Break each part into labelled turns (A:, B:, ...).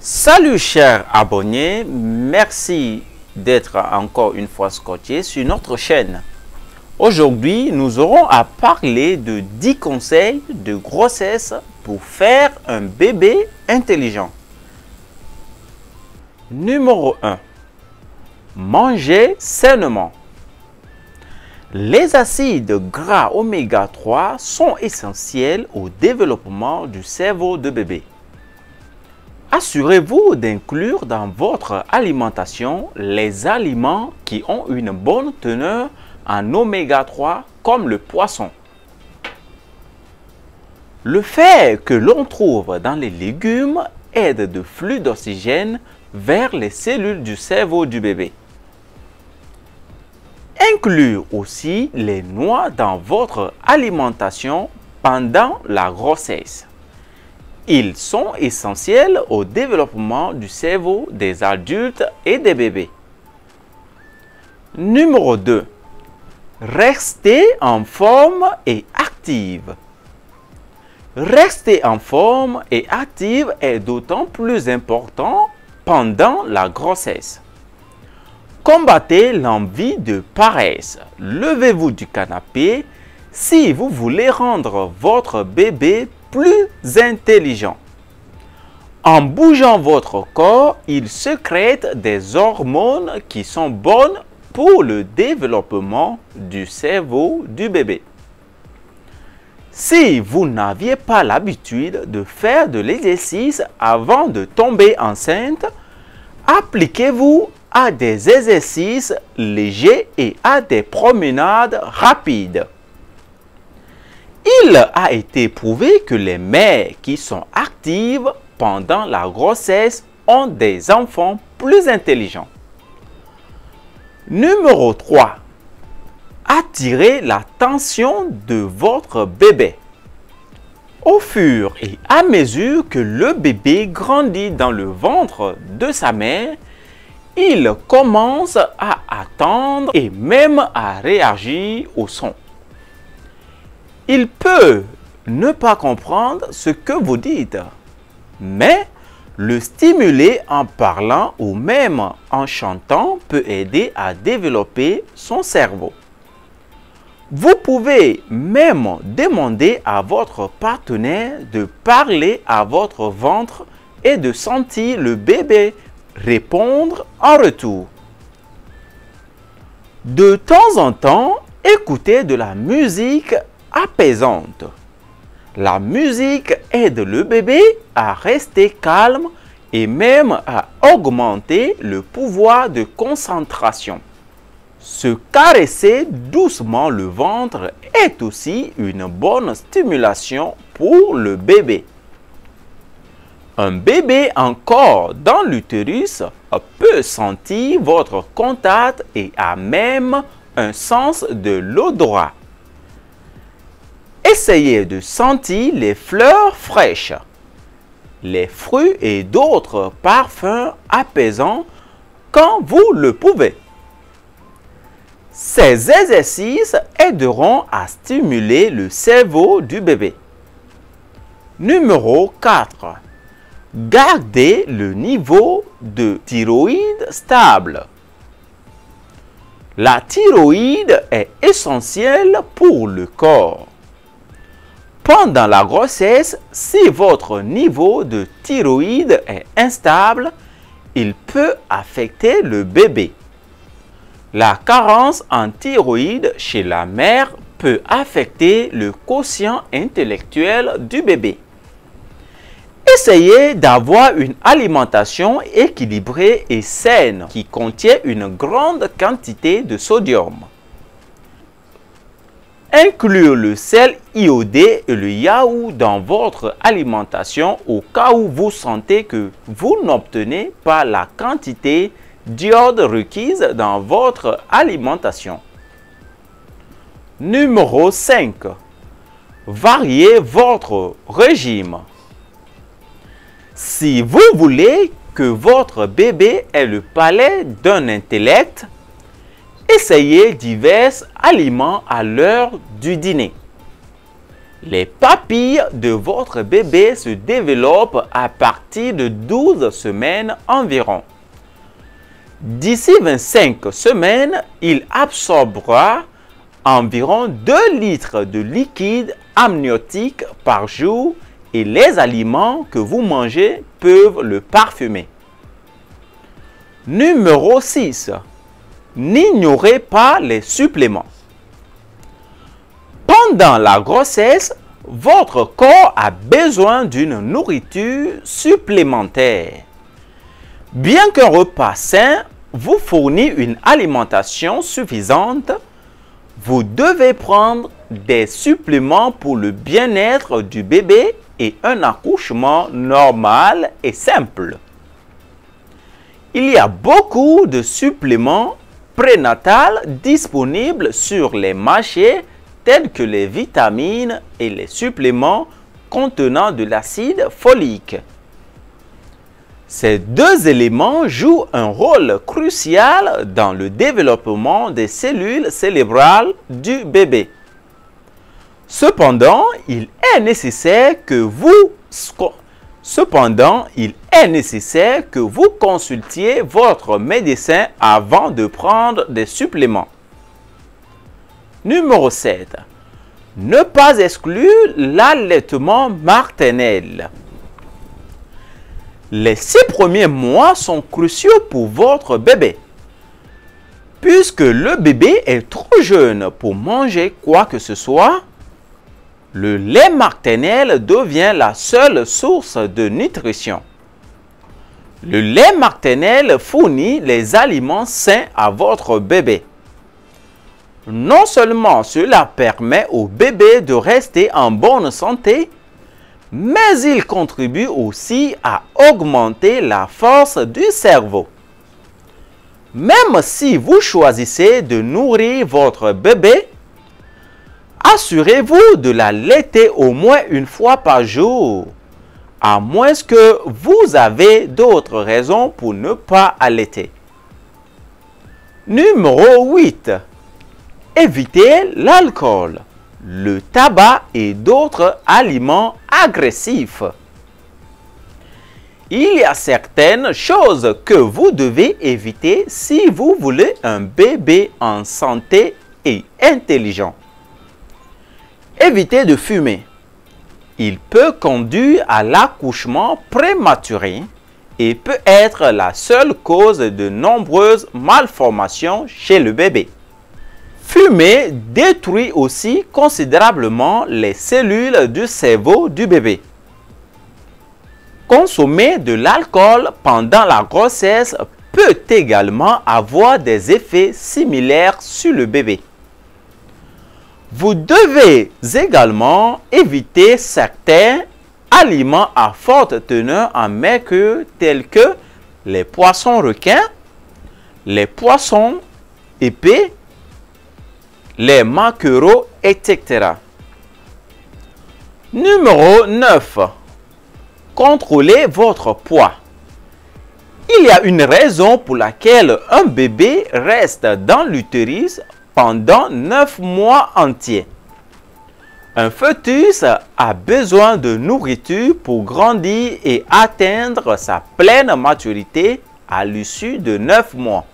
A: Salut chers abonnés, merci d'être encore une fois scotché sur notre chaîne. Aujourd'hui, nous aurons à parler de 10 conseils de grossesse pour faire un bébé intelligent. Numéro 1. Manger sainement. Les acides gras oméga 3 sont essentiels au développement du cerveau de bébé. Assurez-vous d'inclure dans votre alimentation les aliments qui ont une bonne teneur en oméga 3 comme le poisson. Le fer que l'on trouve dans les légumes aide de flux d'oxygène vers les cellules du cerveau du bébé. Inclure aussi les noix dans votre alimentation pendant la grossesse. Ils sont essentiels au développement du cerveau des adultes et des bébés. Numéro 2. Rester en forme et active. Rester en forme et active est d'autant plus important pendant la grossesse. Combattez l'envie de paresse. Levez-vous du canapé si vous voulez rendre votre bébé plus intelligent. En bougeant votre corps, il sécrète des hormones qui sont bonnes pour le développement du cerveau du bébé. Si vous n'aviez pas l'habitude de faire de l'exercice avant de tomber enceinte, appliquez-vous à des exercices légers et à des promenades rapides. Il a été prouvé que les mères qui sont actives pendant la grossesse ont des enfants plus intelligents. Numéro 3. Attirez l'attention de votre bébé. Au fur et à mesure que le bébé grandit dans le ventre de sa mère, il commence à attendre et même à réagir au son. Il peut ne pas comprendre ce que vous dites, mais le stimuler en parlant ou même en chantant peut aider à développer son cerveau. Vous pouvez même demander à votre partenaire de parler à votre ventre et de sentir le bébé répondre en retour. De temps en temps, écoutez de la musique apaisante. La musique aide le bébé à rester calme et même à augmenter le pouvoir de concentration. Se caresser doucement le ventre est aussi une bonne stimulation pour le bébé. Un bébé encore dans l'utérus peut sentir votre contact et a même un sens de l'odorat. Essayez de sentir les fleurs fraîches, les fruits et d'autres parfums apaisants quand vous le pouvez. Ces exercices aideront à stimuler le cerveau du bébé. Numéro 4. Gardez le niveau de thyroïde stable. La thyroïde est essentielle pour le corps. Pendant la grossesse, si votre niveau de thyroïde est instable, il peut affecter le bébé. La carence en thyroïde chez la mère peut affecter le quotient intellectuel du bébé. Essayez d'avoir une alimentation équilibrée et saine qui contient une grande quantité de sodium. Inclure le sel iodé et le yaourt dans votre alimentation au cas où vous sentez que vous n'obtenez pas la quantité d'iode requise dans votre alimentation. Numéro 5. Variez votre régime. Si vous voulez que votre bébé ait le palais d'un intellect, essayez divers aliments à l'heure du dîner. Les papilles de votre bébé se développent à partir de 12 semaines environ. D'ici 25 semaines, il absorbera environ 2 litres de liquide amniotique par jour et les aliments que vous mangez peuvent le parfumer. Numéro 6. N'ignorez pas les suppléments. Pendant la grossesse, votre corps a besoin d'une nourriture supplémentaire. Bien qu'un repas sain vous fournisse une alimentation suffisante, vous devez prendre des suppléments pour le bien-être du bébé et un accouchement normal et simple. Il y a beaucoup de suppléments prénatals disponibles sur les marchés tels que les vitamines et les suppléments contenant de l'acide folique. Ces 2 éléments jouent un rôle crucial dans le développement des cellules cérébrales du bébé. Cependant, il est nécessaire que vous consultiez votre médecin avant de prendre des suppléments. Numéro 7. Ne pas exclure l'allaitement maternel. Les 6 premiers mois sont cruciaux pour votre bébé. Puisque le bébé est trop jeune pour manger quoi que ce soit, le lait maternel devient la seule source de nutrition. Le lait maternel fournit les aliments sains à votre bébé. Non seulement cela permet au bébé de rester en bonne santé, mais il contribue aussi à augmenter la force du cerveau. Même si vous choisissez de nourrir votre bébé, assurez-vous de l'allaiter au moins une fois par jour, à moins que vous avez d'autres raisons pour ne pas allaiter. Numéro 8. Évitez l'alcool, le tabac et d'autres aliments agressifs. Il y a certaines choses que vous devez éviter si vous voulez un bébé en santé et intelligent. Évitez de fumer. Il peut conduire à l'accouchement prématuré et peut être la seule cause de nombreuses malformations chez le bébé. Fumer détruit aussi considérablement les cellules du cerveau du bébé. Consommer de l'alcool pendant la grossesse peut également avoir des effets similaires sur le bébé. Vous devez également éviter certains aliments à forte teneur en mercure tels que les poissons requins, les poissons épais, les maquereaux, etc. Numéro 9. Contrôlez votre poids. Il y a une raison pour laquelle un bébé reste dans l'utérus pendant 9 mois entiers. Un fœtus a besoin de nourriture pour grandir et atteindre sa pleine maturité à l'issue de 9 mois.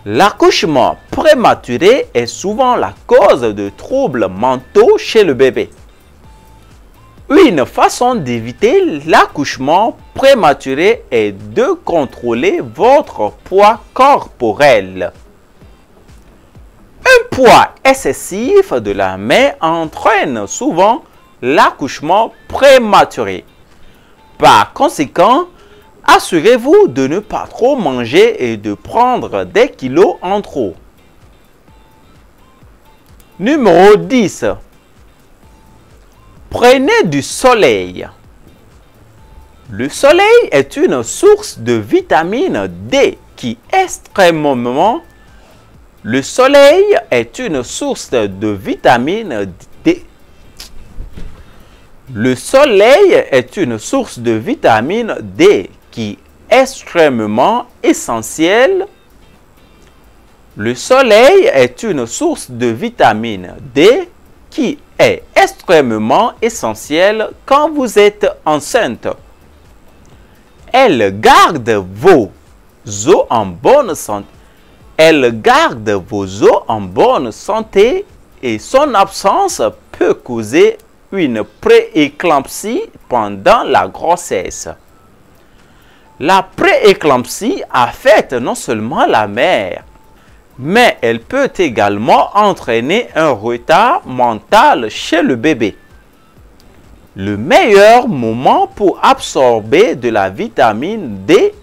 A: L'accouchement prématuré est souvent la cause de troubles mentaux chez le bébé. Une façon d'éviter l'accouchement prématuré est de contrôler votre poids corporel. Un poids excessif de la mère entraîne souvent l'accouchement prématuré. Par conséquent, assurez-vous de ne pas trop manger et de prendre des kilos en trop. Numéro 10. Prenez du soleil. Le soleil est une source de vitamine D qui est extrêmement Le soleil est une source de vitamine D. Le soleil est une source de vitamine D qui est extrêmement essentielle. Le soleil est une source de vitamine D qui est extrêmement essentielle quand vous êtes enceinte. Elle garde vos os en bonne santé. Elle garde vos os en bonne santé et son absence peut causer une prééclampsie pendant la grossesse. La prééclampsie affecte non seulement la mère, mais elle peut également entraîner un retard mental chez le bébé. Le meilleur moment pour absorber de la vitamine D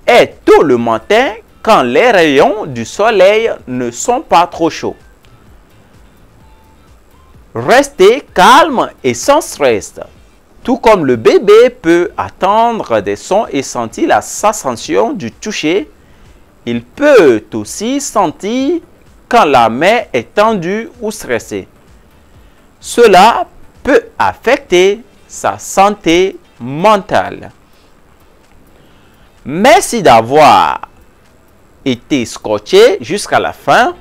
A: est tôt le matin quand les rayons du soleil ne sont pas trop chauds. Restez calme et sans stress. Tout comme le bébé peut attendre des sons et sentir la sensation du toucher, il peut aussi sentir quand la main est tendue ou stressée. Cela peut affecter sa santé mentale. Merci d'avoir été scotché jusqu'à la fin.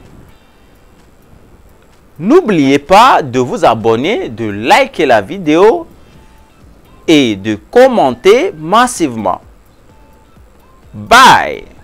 A: N'oubliez pas de vous abonner, de liker la vidéo et de commenter massivement. Bye!